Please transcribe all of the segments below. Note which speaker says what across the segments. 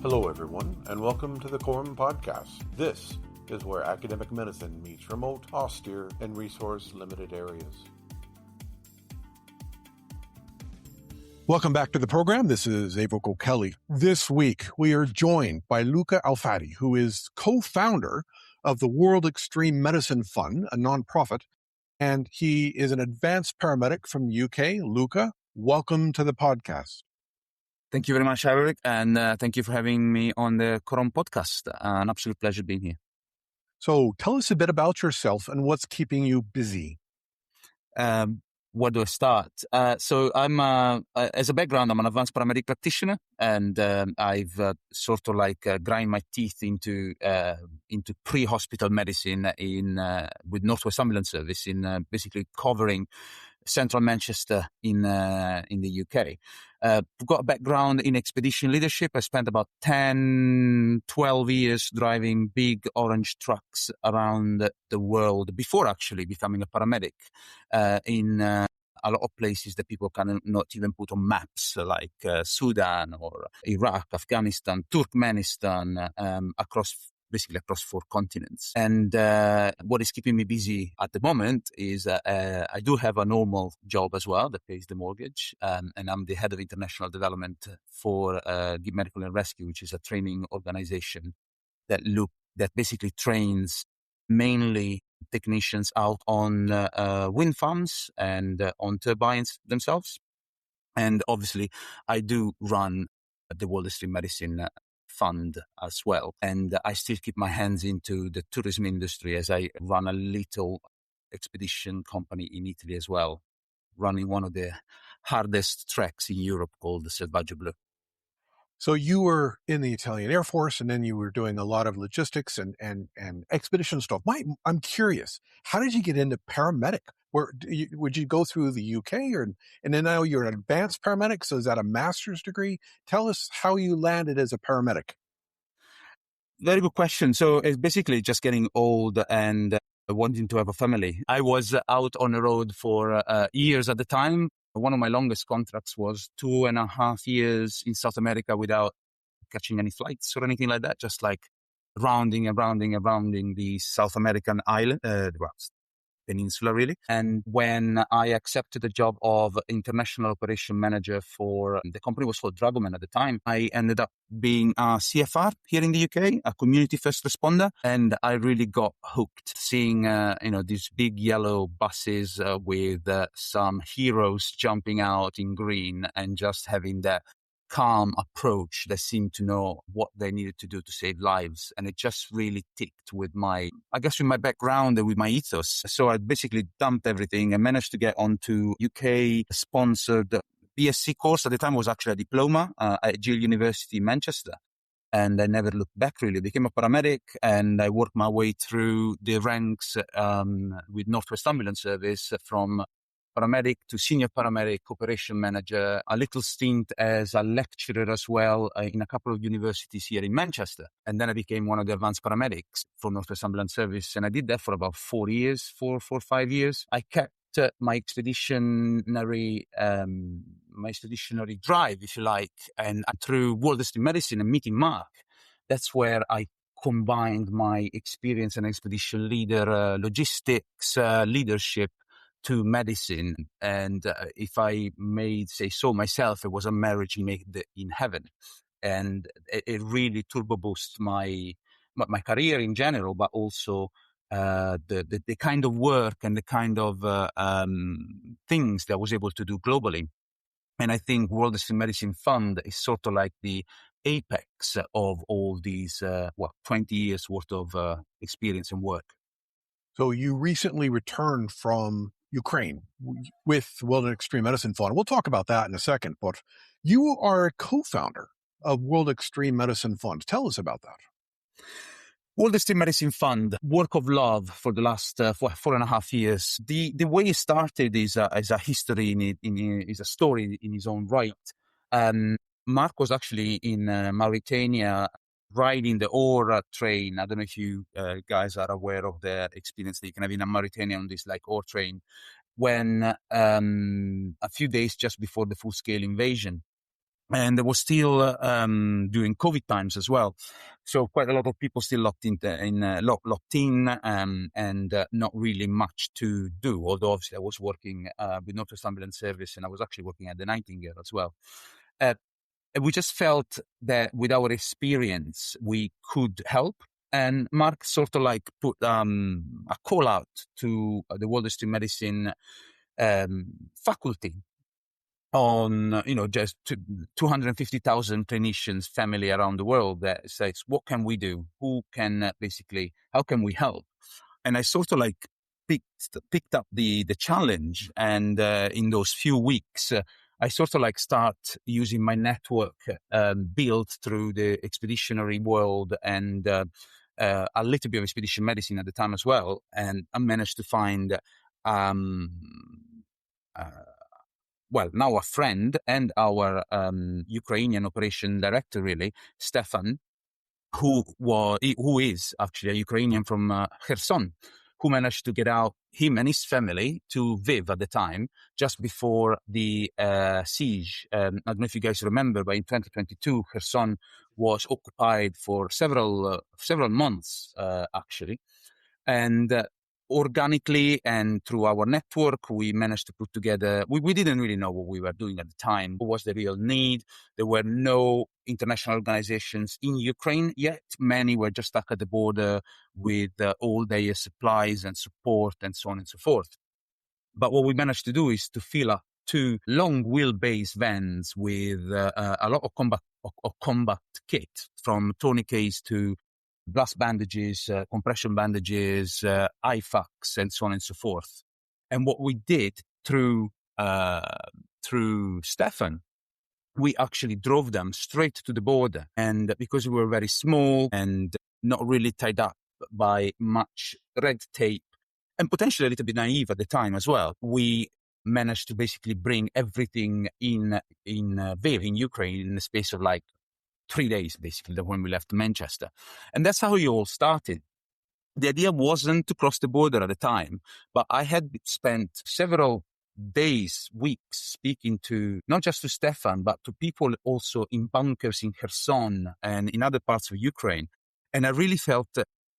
Speaker 1: Hello, everyone, and welcome to the Quorum Podcast. This is where academic medicine meets remote, austere, and resource-limited areas. Welcome back to the program. This is Aebhric Kelly. This week, we are joined by Luca Alfatti, who is co-founder of the World Extreme Medicine Fund, a nonprofit, and he is an advanced paramedic from the UK. Luca, welcome to the podcast.
Speaker 2: Thank you very much, Aebhric, and thank you for having me on the Quorum Podcast. An absolute pleasure being here.
Speaker 1: So tell us a bit about yourself and what's keeping you busy.
Speaker 2: Where do I start? So I'm, as a background, I'm an advanced paramedic practitioner, and I've sort of like grind my teeth into pre-hospital medicine with Northwest Ambulance Service in basically covering central Manchester in the UK. I've got a background in expedition leadership. I spent about 10, 12 years driving big orange trucks around the world before actually becoming a paramedic in a lot of places that people cannot even put on maps, like Sudan or Iraq, Afghanistan, Turkmenistan, basically across 4 continents. And what is keeping me busy at the moment is I do have a normal job as well that pays the mortgage, and I'm the head of international development for Medical and Rescue, which is a training organization that basically trains mainly technicians out on wind farms and on turbines themselves. And obviously, I do run the World Extreme Medicine Fund as well. And I still keep my hands into the tourism industry as I run a little expedition company in Italy as well, running one of the hardest treks in Europe called the Selvaggio Blu.
Speaker 1: So you were in the Italian Air Force, and then you were doing a lot of logistics and expedition stuff. I'm curious, how did you get into paramedic? Would you go through the UK, and then now you're an advanced paramedic? So is that a master's degree? Tell us how you landed as a paramedic.
Speaker 2: Very good question. So it's basically just getting old and wanting to have a family. I was out on the road for years at the time. One of my longest contracts was 2.5 years in South America without catching any flights or anything like that, just like rounding the South American island, peninsula really. And when I accepted the job of international operation manager for the company was called Dragoman at the time, I ended up being a CFR here in the UK, a community first responder. And I really got hooked seeing, these big yellow buses with some heroes jumping out in green and just having that calm approach that seemed to know what they needed to do to save lives. And it just really ticked with my background and with my ethos. So I basically dumped everything and managed to get onto UK sponsored BSc course. At the time it was actually a diploma at Yale University in Manchester. And I never looked back really. I became a paramedic and I worked my way through the ranks with Northwest Ambulance Service from paramedic to senior paramedic, operation manager, a little stint as a lecturer as well in a couple of universities here in Manchester. And then I became one of the advanced paramedics for Northwest Ambulance Service. And I did that for about 4 years, 5 years. I kept my expeditionary drive, if you like, and through World Extreme Medicine and meeting Mark, that's where I combined my experience and expedition leader, logistics, leadership, to medicine. And if I may say so myself, it was a marriage made in heaven. And it really turbo boosted my career in general, but also the kind of work and the kind of things that I was able to do globally. And I think World Extreme Medicine Fund is sort of like the apex of all these 20 years worth of experience and work.
Speaker 1: So you recently returned from Ukraine with World Extreme Medicine Fund. We'll talk about that in a second, but you are a co-founder of World Extreme Medicine Fund. Tell us about that.
Speaker 2: World Extreme Medicine Fund, work of love for the last 4.5 years. The way it started is a history, is a story in his own right. Mark was actually in Mauritania riding the ore train. I don't know if you guys are aware of the experience that you can have in Mauritania on this like ore train, when a few days just before the full-scale invasion, And there was still during COVID times as well, so quite a lot of people still locked in, and not really much to do. Although obviously I was working with Northwest Ambulance Service, and I was actually working at the Nightingale as well. And we just felt that with our experience we could help. And Mark sort of like put a call out to the World History Medicine faculty on, just 250,000 clinicians, family around the world that says, what can we do? Who can how can we help? And I sort of like picked up the challenge. And in those few weeks, I sort of like start using my network built through the expeditionary world and a little bit of expedition medicine at the time as well. And I managed to find now a friend and our Ukrainian operation director, really, Stefan, who is actually a Ukrainian from Kherson, who managed to get out, him and his family, to Viv at the time, just before the siege. I don't know if you guys remember, but in 2022, Kherson was occupied for several months, actually. And organically and through our network, we managed to put together, we didn't really know what we were doing at the time. What was the real need? There were no international organizations in Ukraine yet. Many were just stuck at the border with all their supplies and support and so on and so forth. But what we managed to do is to fill up 2 long wheelbase vans with a lot of combat kit, from tourniquets to blast bandages, compression bandages, IFAKs, and so on and so forth. And what we did through Stefan, we actually drove them straight to the border. And because we were very small and not really tied up by much red tape, and potentially a little bit naive at the time as well, we managed to basically bring everything in Viv, in Ukraine, in the space of like 3 days, basically, when we left Manchester. And that's how it all started. The idea wasn't to cross the border at the time, but I had spent several days, weeks, speaking to, not just to Stefan, but to people also in bunkers in Kherson and in other parts of Ukraine. And I really felt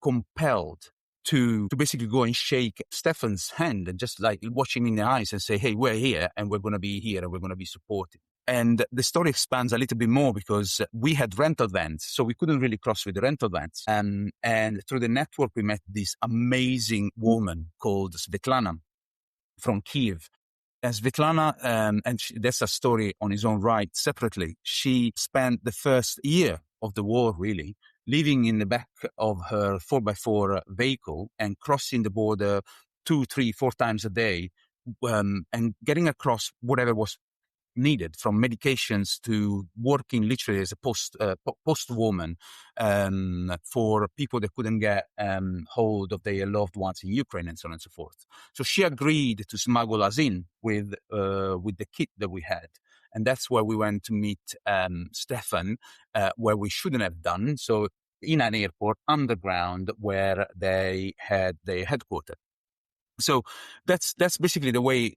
Speaker 2: compelled to basically go and shake Stefan's hand and just like watch him in the eyes and say, hey, we're here and we're going to be here and we're going to be supported. And the story expands a little bit more because we had rental vans, so we couldn't really cross with the rental vans. And through the network, we met this amazing woman called Svetlana from Kiev. And Svetlana, that's a story on its own right, separately. She spent the first year of the war, really, living in the back of her 4x4 vehicle and crossing the border 2, 3, 4 times a day, and getting across whatever was needed, from medications to working literally as a post woman for people that couldn't get hold of their loved ones in Ukraine and so on and so forth. So she agreed to smuggle us in with the kit that we had. And that's where we went to meet Stefan, where we shouldn't have done. So in an airport underground where they had their headquarters. So that's basically the way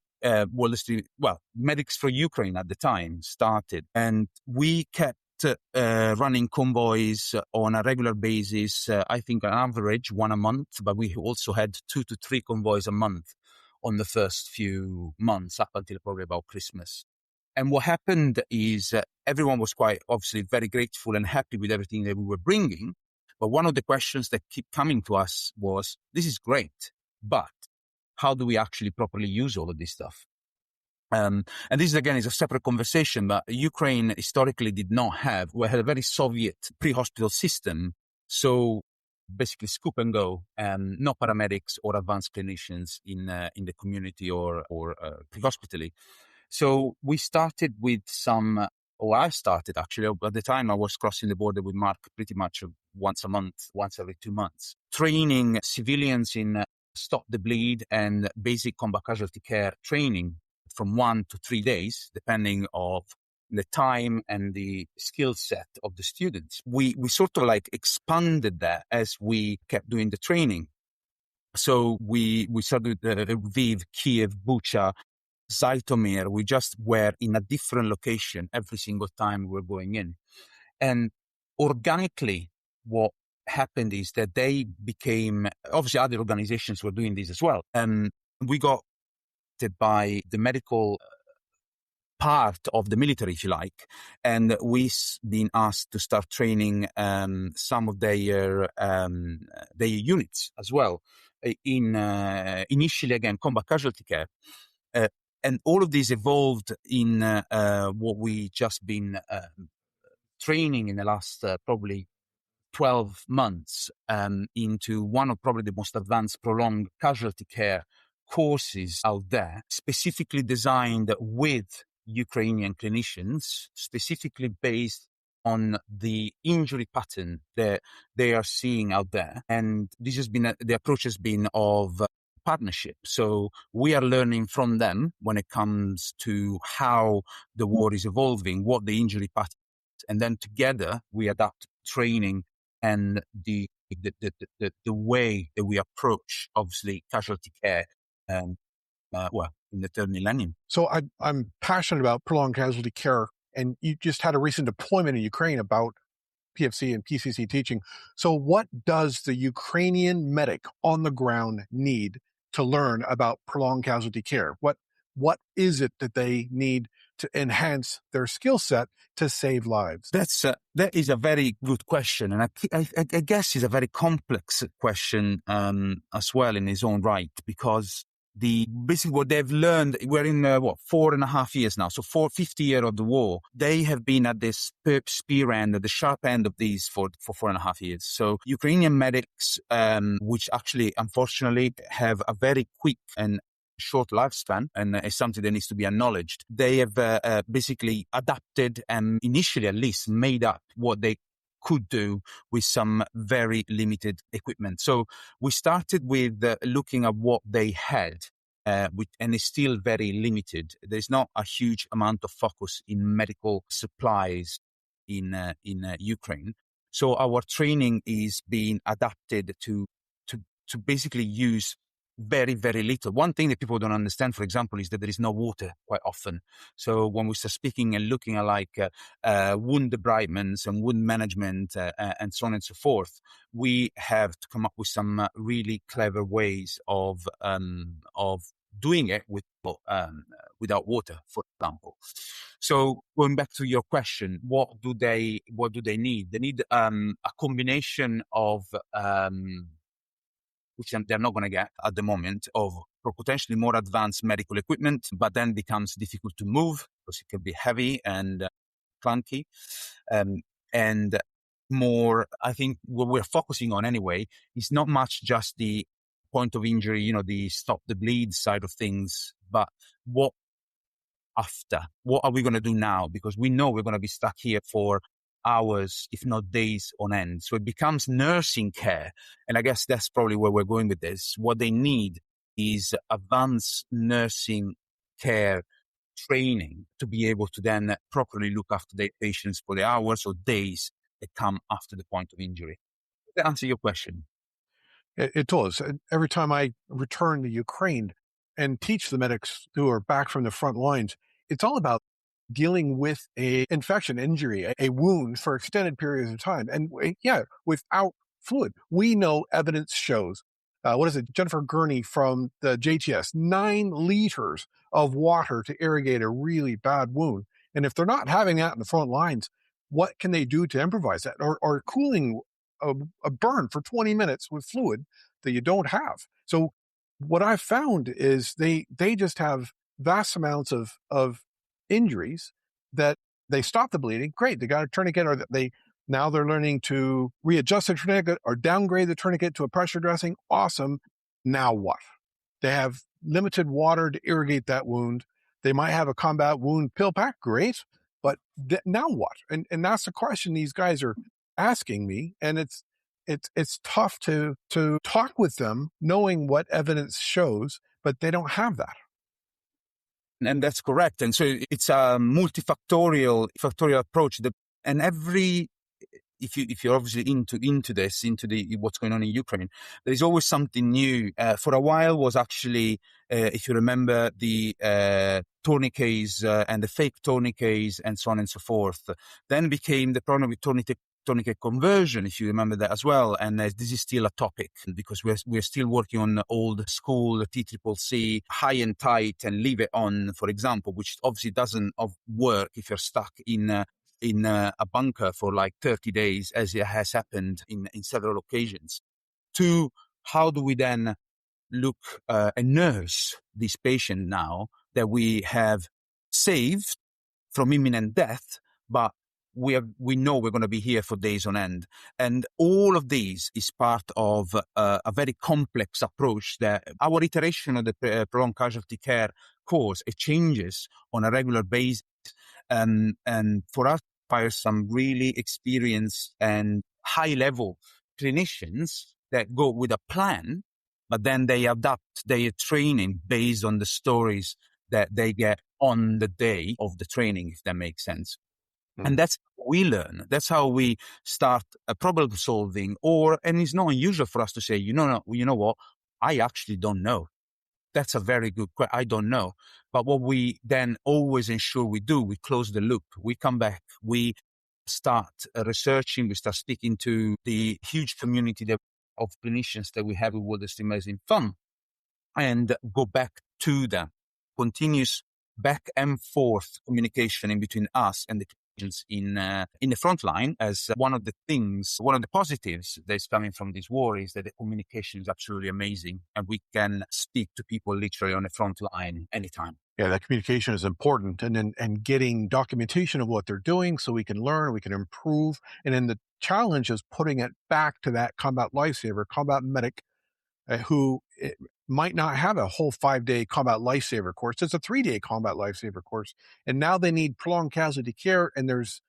Speaker 2: Medics for Ukraine at the time started. And we kept running convoys on a regular basis, I think on average 1 a month, but we also had 2 to 3 convoys a month on the first few months up until probably about Christmas. And what happened is everyone was quite obviously very grateful and happy with everything that we were bringing. But one of the questions that kept coming to us was, this is great, but how do we actually properly use all of this stuff? And this, again, is a separate conversation, but Ukraine historically had a very Soviet pre-hospital system. So basically scoop and go, and no paramedics or advanced clinicians in the community or pre-hospitally. So we started with I started actually, at the time I was crossing the border with Mark pretty much once a month, once every 2 months, training civilians in stop the bleed and basic combat casualty care training from 1 to 3 days, depending on the time and the skill set of the students. We sort of like expanded that as we kept doing the training. So we started Lviv, Kiev, Bucha, Zhytomyr, we just were in a different location every single time we were going in. And organically, what happened is that they became, obviously other organizations were doing this as well. And we got by the medical part of the military, if you like, and we've been asked to start training some of their units as well in initially again combat casualty care, and all of this evolved in what we just been training in the last probably 12 months into one of probably the most advanced prolonged casualty care courses out there, specifically designed with Ukrainian clinicians, specifically based on the injury pattern that they are seeing out there. And this has been, the approach has been of partnership. So we are learning from them when it comes to how the war is evolving, what the injury pattern is, and then together we adapt training and the way that we approach, obviously, casualty care, in the third millennium.
Speaker 1: So I'm passionate about prolonged casualty care, and you just had a recent deployment in Ukraine about PFC and PCC teaching. So what does the Ukrainian medic on the ground need to learn about prolonged casualty care? What is it that they need to enhance their skill set to save lives?
Speaker 2: That is a very good question, and I guess it's a very complex question as well in its own right, because basically what they've learned, we're in 4.5 years now, so 50 years of the war. They have been at this spear end, at the sharp end of these for 4.5 years. So Ukrainian medics, which actually unfortunately have a very quick and short lifespan, and it's something that needs to be acknowledged. They have basically adapted and initially at least made up what they could do with some very limited equipment. So we started with looking at what they had, and it's still very limited. There's not a huge amount of focus in medical supplies in Ukraine. So our training is being adapted to basically use very, very little. One thing that people don't understand, for example, is that there is no water quite often. So when we start speaking and looking at wound debridements and wound management and so on and so forth, we have to come up with some really clever ways of doing it without water, for example. So going back to your question, what do they need? They need a combination of which they're not going to get at the moment, of potentially more advanced medical equipment, but then becomes difficult to move because it can be heavy and clunky. And more, I think what we're focusing on anyway is not much just the point of injury, the stop the bleed side of things, but what after? What are we going to do now? Because we know we're going to be stuck here for hours, if not days on end. So it becomes nursing care. And I guess that's probably where we're going with this. What they need is advanced nursing care training to be able to then properly look after their patients for the hours or days that come after the point of injury. Does that answer your question?
Speaker 1: It does. Every time I return to Ukraine and teach the medics who are back from the front lines, it's all about dealing with a infection, injury, a wound for extended periods of time. And without fluid, we know evidence shows, Jennifer Gurney from the JTS, 9 liters of water to irrigate a really bad wound. And if they're not having that in the front lines, what can they do to improvise that? Or cooling a burn for 20 minutes with fluid that you don't have. So what I've found is they just have vast amounts of injuries that they stop the bleeding. Great. They got a tourniquet, or they're learning to readjust the tourniquet or downgrade the tourniquet to a pressure dressing. Awesome. Now what? They have limited water to irrigate that wound. They might have a combat wound pill pack. Great. But now what? And that's the question these guys are asking me. And it's tough to talk with them knowing what evidence shows, but they don't have that.
Speaker 2: And that's correct. And so it's a multifactorial approach. And every if you're obviously into this, into what's going on in Ukraine, there is always something new. For a while was actually, if you remember, the tourniquets and the fake tourniquets and so on and so forth. Then became the problem with tourniquet conversion, if you remember that as well. And this is still a topic because we're still working on old school TCCC, high and tight and leave it on, for example, which obviously doesn't work if you're stuck in a bunker for like 30 days, as it has happened in several occasions. To how do we then look and nurse this patient now that we have saved from imminent death, but we know we're going to be here for days on end. And all of these is part of a very complex approach that our iteration of the prolonged casualty care course, it changes on a regular basis. And for us, hire some really experienced and high-level clinicians that go with a plan, but then they adapt their training based on the stories that they get on the day of the training, if that makes sense. And that's how we learn. That's how we start problem solving. And it's not unusual for us to say, you know what? I actually don't know. That's a very good question. I don't know. But what we then always ensure we do, we close the loop. We come back. We start researching. We start speaking to the huge community of clinicians that we have with World Extreme Medicine Fund and go back to them. Continuous back and forth communication in between us and the clinicians in the front line, as one of the positives that is coming from this war is that the communication is absolutely amazing and we can speak to people literally on the front line anytime.
Speaker 1: Yeah, that communication is important, and getting documentation of what they're doing so we can learn, we can improve. And then the challenge is putting it back to that combat lifesaver, combat medic, who might not have a whole 5-day combat lifesaver course. It's a 3-day combat lifesaver course. And now they need prolonged casualty care, and there's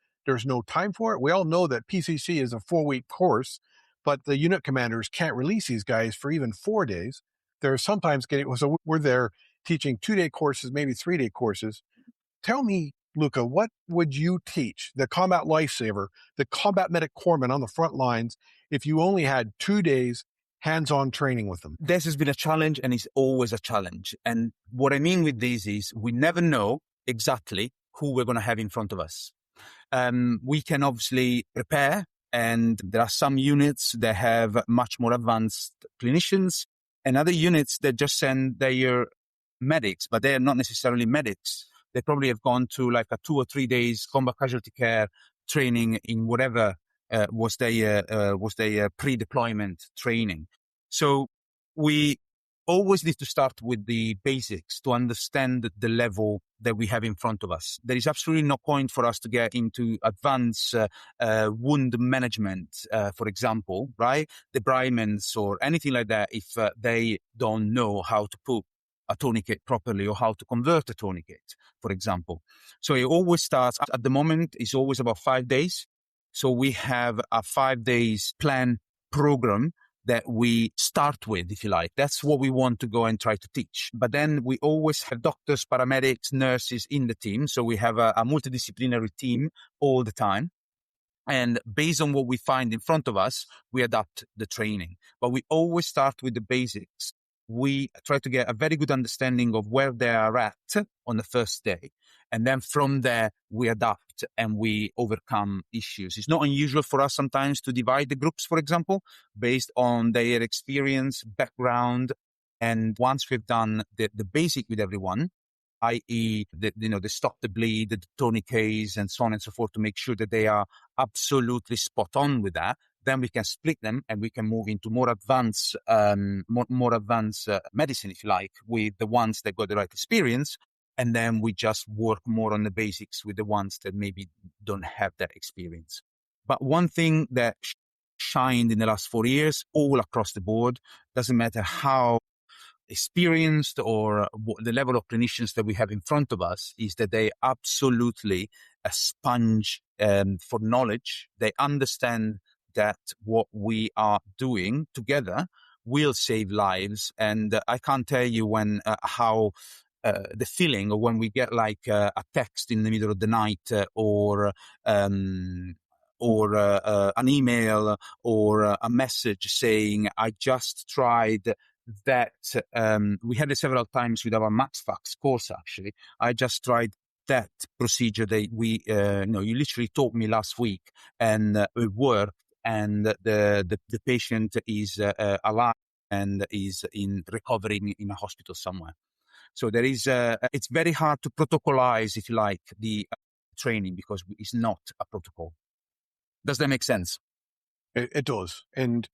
Speaker 1: no time for it. We all know that PCC is a 4-week course, but the unit commanders can't release these guys for even 4 days. They're sometimes so we're there teaching 2-day courses, maybe 3-day courses. Tell me, Luca, what would you teach the combat lifesaver, the combat medic corpsman on the front lines, if you only had 2 days hands-on training with them?
Speaker 2: This has been a challenge and is always a challenge. And what I mean with this is we never know exactly who we're going to have in front of us. We can obviously prepare, and there are some units that have much more advanced clinicians and other units that just send their medics, but they are not necessarily medics. They probably have gone to like a 2 or 3 days combat casualty care training in whatever was their pre-deployment training. So we always need to start with the basics to understand the level that we have in front of us. There is absolutely no point for us to get into advanced wound management, for example, right? Debridements or anything like that if they don't know how to put a tourniquet properly or how to convert a tourniquet, for example. So it always starts, at the moment, it's always about 5 days. So we have a 5 days plan program that we start with, if you like. That's what we want to go and try to teach. But then we always have doctors, paramedics, nurses in the team. So we have a multidisciplinary team all the time. And based on what we find in front of us, we adapt the training. But we always start with the basics. We try to get a very good understanding of where they are at on the first day. And then from there, we adapt and we overcome issues. It's not unusual for us sometimes to divide the groups, for example, based on their experience, background. And once we've done the basic with everyone, i.e., the stop the bleed, the tourniquets, and so on and so forth, to make sure that they are absolutely spot on with that, then we can split them and we can move into more advanced medicine, if you like, with the ones that got the right experience. And then we just work more on the basics with the ones that maybe don't have that experience. But one thing that shined in the last 4 years, all across the board, doesn't matter how experienced or the level of clinicians that we have in front of us, is that they absolutely a sponge for knowledge. They understand that what we are doing together will save lives. And I can't tell you how the feeling, or when we get like a text in the middle of the night or or an email or a message saying, I just tried that. We had it several times with our MaxFax course, actually. I just tried that procedure that you literally taught me last week, and it worked, and the patient is alive and is recovering in a hospital somewhere. So there is, it's very hard to protocolize, if you like, the training, because it's not a protocol. Does that make sense?
Speaker 1: It does. And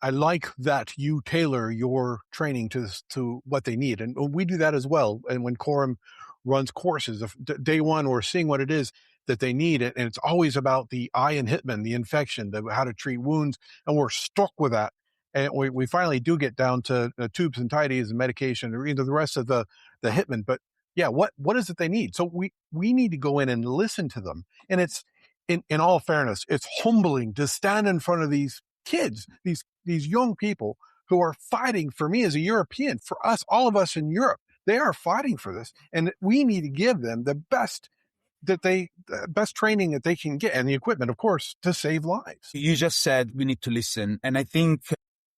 Speaker 1: I like that you tailor your training to what they need. And we do that as well. And when Quorum runs courses, day one, we're seeing what it is that they need. And it's always about the eye and hitman, the infection, how to treat wounds. And we're stuck with that. And we finally do get down to tubes and tidies and medication, or the rest of the hitman. But yeah, what is it they need? So we need to go in and listen to them. And it's, in all fairness, it's humbling to stand in front of these kids, these young people who are fighting. For me as a European, for us, all of us in Europe, they are fighting for this, and we need to give them the best training that they can get, and the equipment, of course, to save lives.
Speaker 2: You just said we need to listen, and I think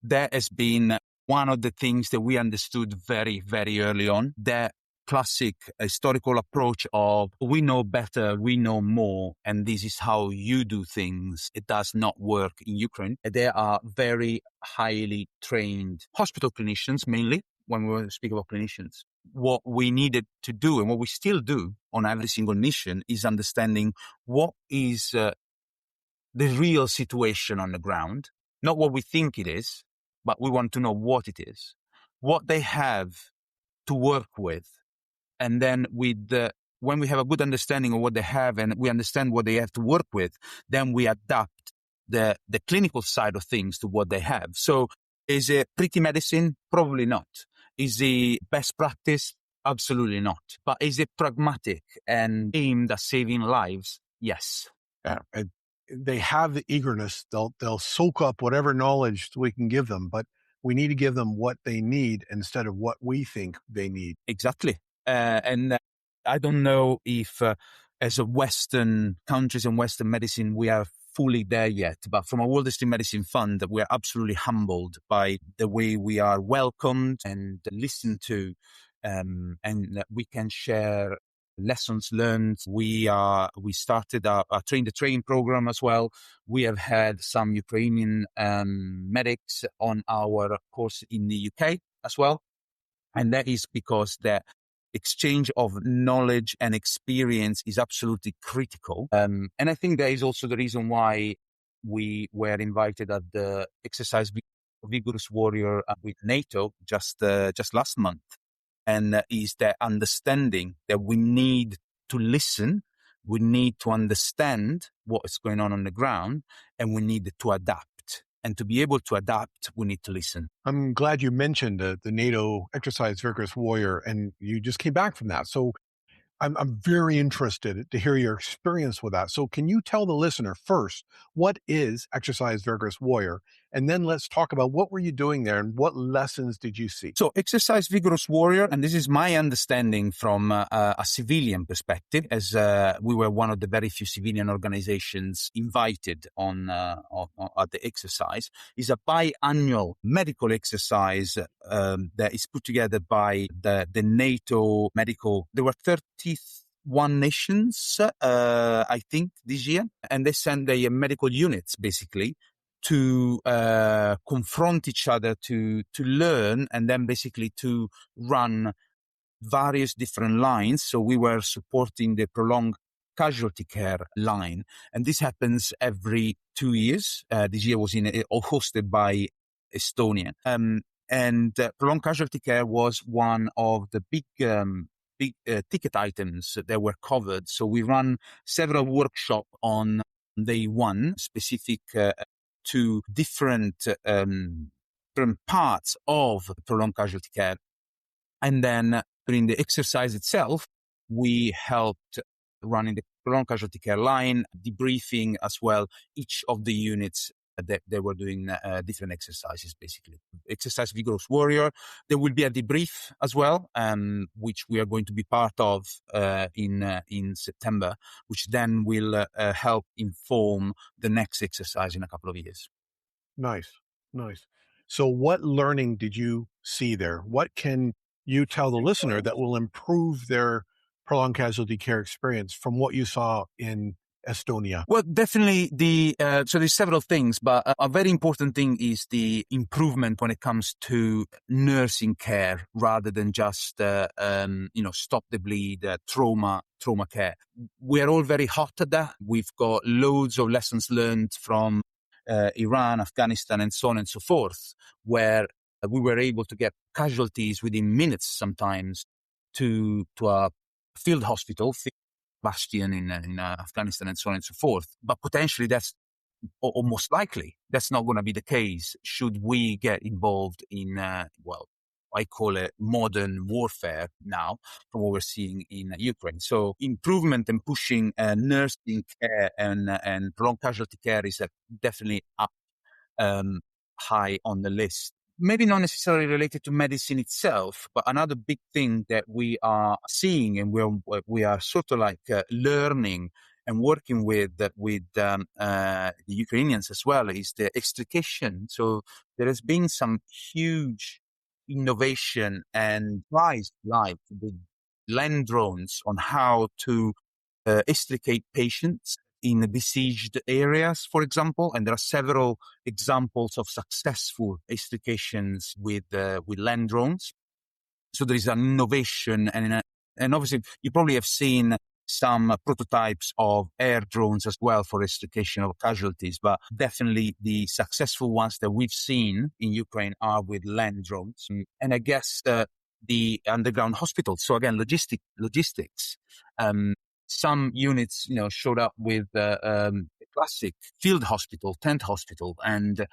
Speaker 2: that has been one of the things that we understood very, very early on. That classic historical approach of we know better, we know more, and this is how you do things. It does not work in Ukraine. There are very highly trained hospital clinicians, mainly when we speak about clinicians. What we needed to do, and what we still do on every single mission, is understanding what is the real situation on the ground, not what we think it is, but we want to know what it is, what they have to work with. And then when we have a good understanding of what they have and we understand what they have to work with, then we adapt the clinical side of things to what they have. So is it pretty medicine? Probably not. Is it best practice? Absolutely not. But is it pragmatic and aimed at saving lives? Yes.
Speaker 1: Yeah, they have the eagerness. They'll soak up whatever knowledge we can give them, but we need to give them what they need instead of what we think they need.
Speaker 2: Exactly. And I don't know if as a Western countries and Western medicine, we are fully there yet. But from a World History Medicine Fund, we are absolutely humbled by the way we are welcomed and listened to, and we can share lessons learned. We started a train the train program as well. We have had some Ukrainian medics on our course in the UK as well. And that is because the exchange of knowledge and experience is absolutely critical. And I think that is also the reason why we were invited at the exercise Vigorous Warrior with NATO just last month. And is the understanding that we need to listen, we need to understand what is going on the ground, and we need to adapt. And to be able to adapt, we need to listen.
Speaker 1: I'm glad you mentioned the NATO exercise Vigorous Warrior, and you just came back from that. So I'm very interested to hear your experience with that. So can you tell the listener first, what is Exercise Vigorous Warrior? And then let's talk about what were you doing there and what lessons did you see?
Speaker 2: So Exercise Vigorous Warrior, and this is my understanding from a civilian perspective, as we were one of the very few civilian organizations invited on at the exercise, is a biannual medical exercise that is put together by the NATO medical. There were 31 nations, I think, this year, and they send their medical units basically to confront each other, to learn, and then basically to run various different lines. So we were supporting the prolonged casualty care line, and this happens every 2 years. This year was hosted by Estonia, and prolonged casualty care was one of the big ticket items that were covered. So we ran several workshops on day one, specific to different parts of prolonged casualty care. And then during the exercise itself, we helped running the prolonged casualty care line, debriefing as well each of the units they were doing different exercises, basically. Exercise Vigorous Warrior. There will be a debrief as well, which we are going to be part of in September, which then will help inform the next exercise in a couple of years.
Speaker 1: Nice, nice. So what learning did you see there? What can you tell the listener that will improve their prolonged casualty care experience from what you saw in Estonia?
Speaker 2: Well, definitely so there's several things, but a very important thing is the improvement when it comes to nursing care rather than just, stop the bleed, trauma care. We're all very hot at that. We've got loads of lessons learned from Iran, Afghanistan, and so on and so forth, where we were able to get casualties within minutes sometimes to a field hospital, bastion in Afghanistan, and so on and so forth. But potentially that's, or most likely, that's not going to be the case should we get involved in, I call it modern warfare now, from what we're seeing in Ukraine. So improvement and pushing nursing care and prolonged casualty care is definitely up high on the list. Maybe not necessarily related to medicine itself, but another big thing that we are seeing and we are sort of like learning and working with the Ukrainians as well is the extrication. So there has been some huge innovation and rise life with land drones on how to extricate patients in besieged areas, for example, and there are several examples of successful extrications with land drones. So there is an innovation, and obviously you probably have seen some prototypes of air drones as well for extrication of casualties, but definitely the successful ones that we've seen in Ukraine are with land drones. And I guess the underground hospitals. So again, logistics. Some units, showed up with a classic field hospital, tent hospital, and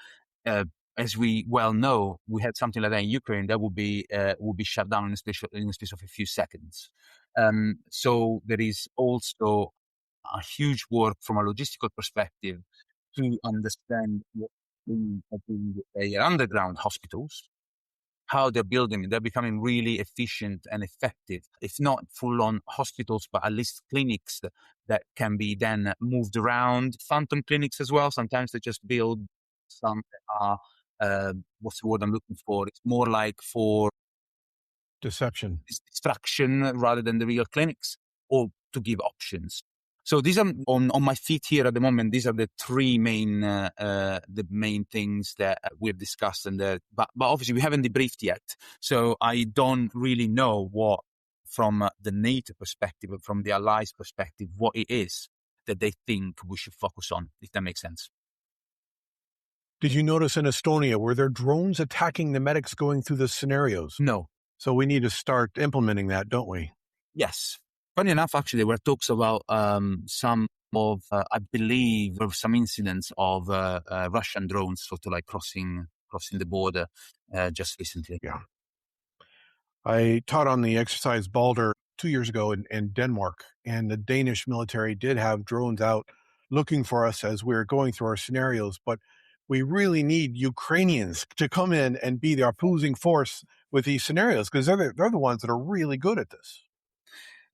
Speaker 2: as we well know, we had something like that in Ukraine that would be shut down in the space of a few seconds. So there is also a huge work from a logistical perspective to understand what the underground hospitals, how they're building. They're becoming really efficient and effective, if not full-on hospitals, but at least clinics that can be then moved around. Phantom clinics as well. Sometimes they just build some that are, what's the word I'm looking for? It's more like for
Speaker 1: Deception.
Speaker 2: distraction rather than the real clinics, or to give options. So these are on my feet here at the moment. These are the three main things that we've discussed, but obviously we haven't debriefed yet. So I don't really know what, from the NATO perspective, or from the Allies' perspective, what it is that they think we should focus on, if that makes sense.
Speaker 1: Did you notice in Estonia, were there drones attacking the medics going through the scenarios?
Speaker 2: No.
Speaker 1: So we need to start implementing that, don't we?
Speaker 2: Yes. Funny enough, actually, there were talks about some of, I believe, there were some incidents of Russian drones sort of like crossing the border just recently.
Speaker 1: Yeah. I taught on the exercise Balder 2 years ago in Denmark, and the Danish military did have drones out looking for us as we were going through our scenarios, but we really need Ukrainians to come in and be the opposing force with these scenarios, because they're the ones that are really good at this.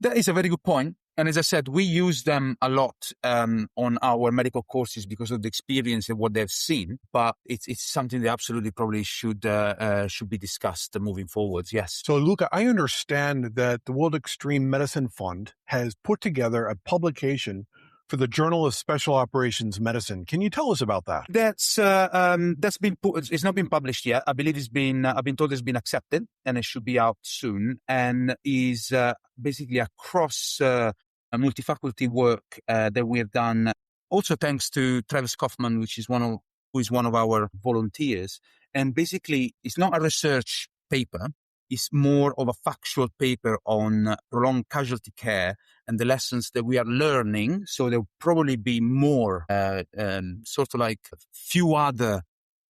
Speaker 2: That is a very good point. And as I said, we use them a lot on our medical courses because of the experience and what they've seen. But it's something that absolutely probably should be discussed moving forwards. Yes.
Speaker 1: So, Luca, I understand that the World Extreme Medicine Fund has put together a publication for the Journal of Special Operations Medicine. Can you tell us about that?
Speaker 2: That's been it's not been published yet. I believe I've been told it's been accepted and it should be out soon, and is basically across a multi-faculty work that we have done. Also thanks to Travis Kaufman, who is one of our volunteers. And basically it's not a research paper. It's more of a factual paper on prolonged casualty care and the lessons that we are learning. So there'll probably be more, sort of like a few other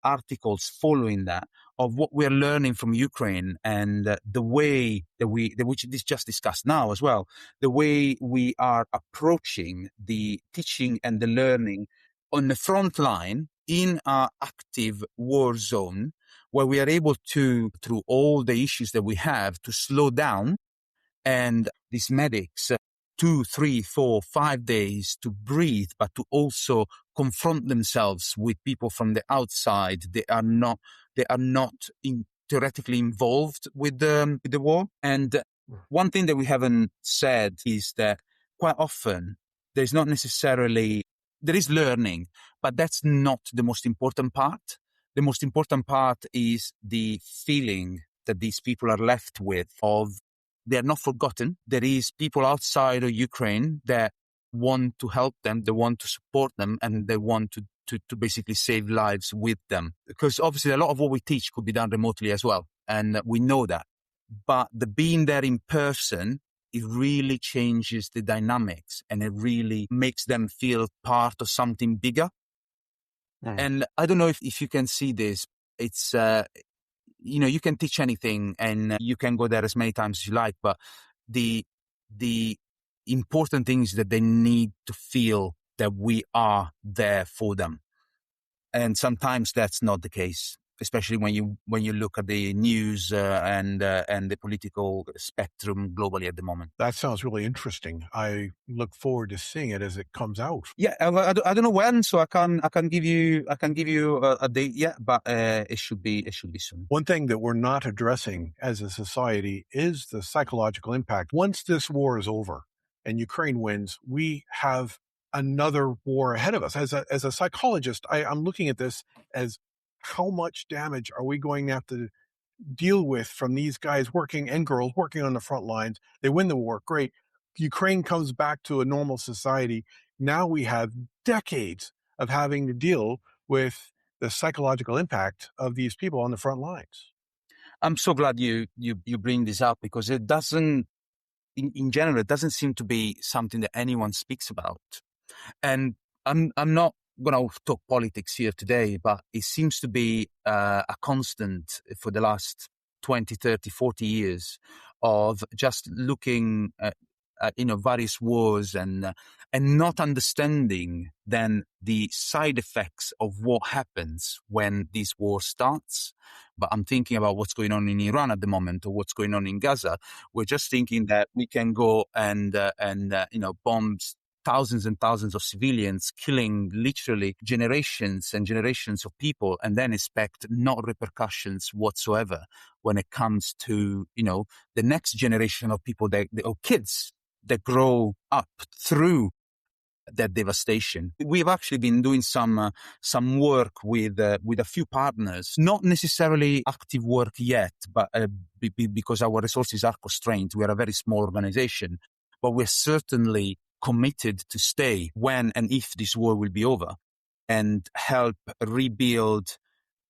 Speaker 2: articles following that of what we're learning from Ukraine and the way that which is just discussed now as well, the way we are approaching the teaching and the learning on the front line in an active war zone where we are able to, through all the issues that we have, to slow down, and these medics 2, 3, 4, 5 days to breathe, but to also confront themselves with people from the outside. They are not theoretically involved with the war. And one thing that we haven't said is that quite often there is learning, but that's not the most important part. The most important part is the feeling that these people are left with of they are not forgotten. There is people outside of Ukraine that want to help them, they want to support them, and they want to basically save lives with them. Because obviously a lot of what we teach could be done remotely as well, and we know that. But the being there in person, it really changes the dynamics, and it really makes them feel part of something bigger. And I don't know if you can see this. It's you can teach anything and you can go there as many times as you like, but the important thing is that they need to feel that we are there for them. And sometimes that's not the case, especially when you look at the news and the political spectrum globally at the moment.
Speaker 1: That sounds really interesting. I look forward to seeing it as it comes out.
Speaker 2: Yeah, I don't know when, so I can give you a date yet, but it should be soon.
Speaker 1: One thing that we're not addressing as a society is the psychological impact. Once this war is over and Ukraine wins, we have another war ahead of us. As a psychologist, I'm looking at this as how much damage are we going to have to deal with from these guys working and girls working on the front lines. They win the war, great. Ukraine comes back to a normal society. Now we have decades of having to deal with the psychological impact of these people on the front lines.
Speaker 2: I'm so glad you bring this up, because it doesn't, in general, it doesn't seem to be something that anyone speaks about. And I'm not going to talk politics here today, but it seems to be a constant for the last 20, 30, 40 years of just looking at various wars and not understanding then the side effects of what happens when this war starts. But I'm thinking about what's going on in Iran at the moment, or what's going on in Gaza. We're just thinking that we can go and bomb thousands and thousands of civilians, killing literally generations and generations of people, and then expect no repercussions whatsoever when it comes to, the next generation of people or kids that grow up through that devastation. We've actually been doing some work with a few partners, not necessarily active work yet, but because our resources are constrained. We are a very small organization, but we're certainly committed to stay when and if this war will be over, and help rebuild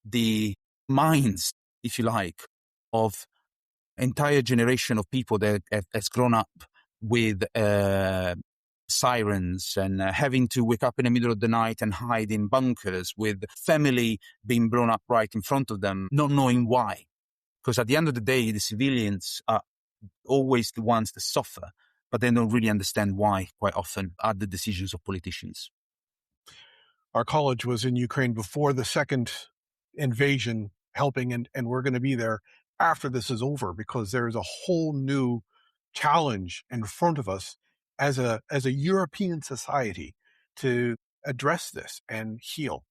Speaker 2: the minds, if you like, of entire generation of people that has grown up with sirens and having to wake up in the middle of the night and hide in bunkers, with family being blown up right in front of them, not knowing why. Because at the end of the day, the civilians are always the ones that suffer, but they don't really understand why quite often are the decisions of politicians.
Speaker 1: Our college was in Ukraine before the second invasion, helping, and we're going to be there after this is over, because there's a whole new challenge in front of us as a European society to address this and heal.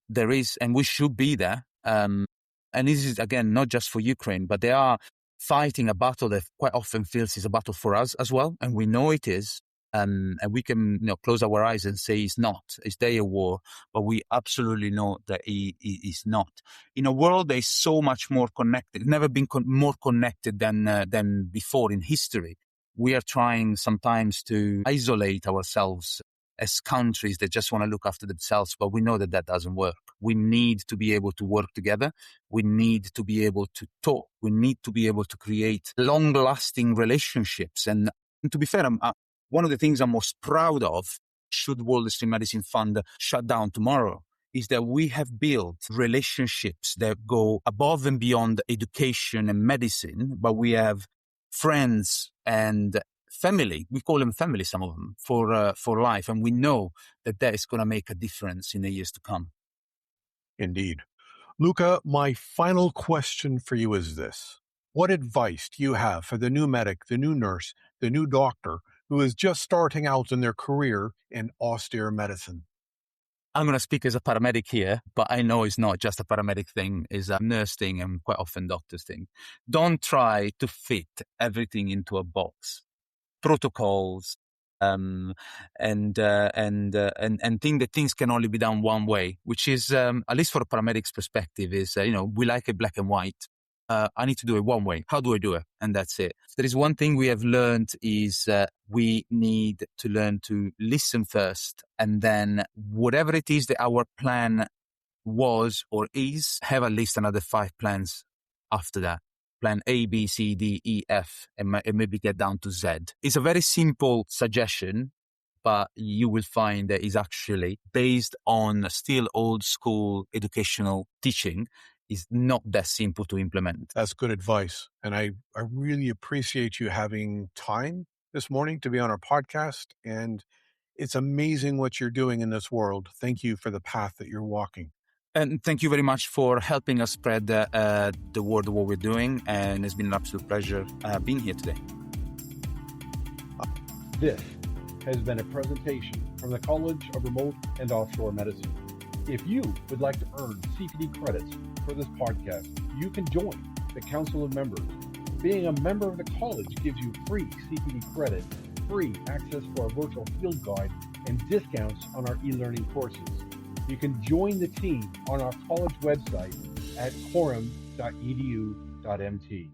Speaker 2: There is, and we should be there. And this is, again, not just for Ukraine, but they are fighting a battle that quite often feels is a battle for us as well. And we know it is. And we can close our eyes and say it's not. Is there a war? But we absolutely know that it is not. In a world that is so much more connected, never been more connected than before in history, we are trying sometimes to isolate ourselves as countries that just want to look after themselves, but we know that that doesn't work. We need to be able to work together. We need to be able to talk. We need to be able to create long-lasting relationships. And to be fair, one of the things I'm most proud of, should World Extreme Medicine Fund shut down tomorrow, is that we have built relationships that go above and beyond education and medicine, but we have friends and family. We call them family, some of them, for life. And we know that that is going to make a difference in the years to come.
Speaker 1: Indeed. Luca, my final question for you is this. What advice do you have for the new medic, the new nurse, the new doctor who is just starting out in their career in austere medicine?
Speaker 2: I'm going to speak as a paramedic here, but I know it's not just a paramedic thing, it's a nurse thing and quite often doctor's thing. Don't try to fit everything into a box. Protocols, and think that things can only be done one way, which is, at least for a paramedic's perspective, is, we like it black and white. I need to do it one way. How do I do it? And that's it. There is one thing we have learned is we need to learn to listen first, and then whatever it is that our plan was or is, have at least another 5 plans after that. Plan A, B, C, D, E, F, and maybe get down to Z. It's a very simple suggestion, but you will find that it's actually based on still old school educational teaching. Is not that simple to implement.
Speaker 1: That's good advice. And I really appreciate you having time this morning to be on our podcast. And it's amazing what you're doing in this world. Thank you for the path that you're walking.
Speaker 2: And thank you very much for helping us spread the word of what we're doing. And it's been an absolute pleasure being here today.
Speaker 1: This has been a presentation from the College of Remote and Offshore Medicine. If you would like to earn CPD credits for this podcast, you can join the Council of Members. Being a member of the college gives you free CPD credit, free access to our virtual field guide, and discounts on our e-learning courses. You can join the team on our college website at quorum.edu.mt.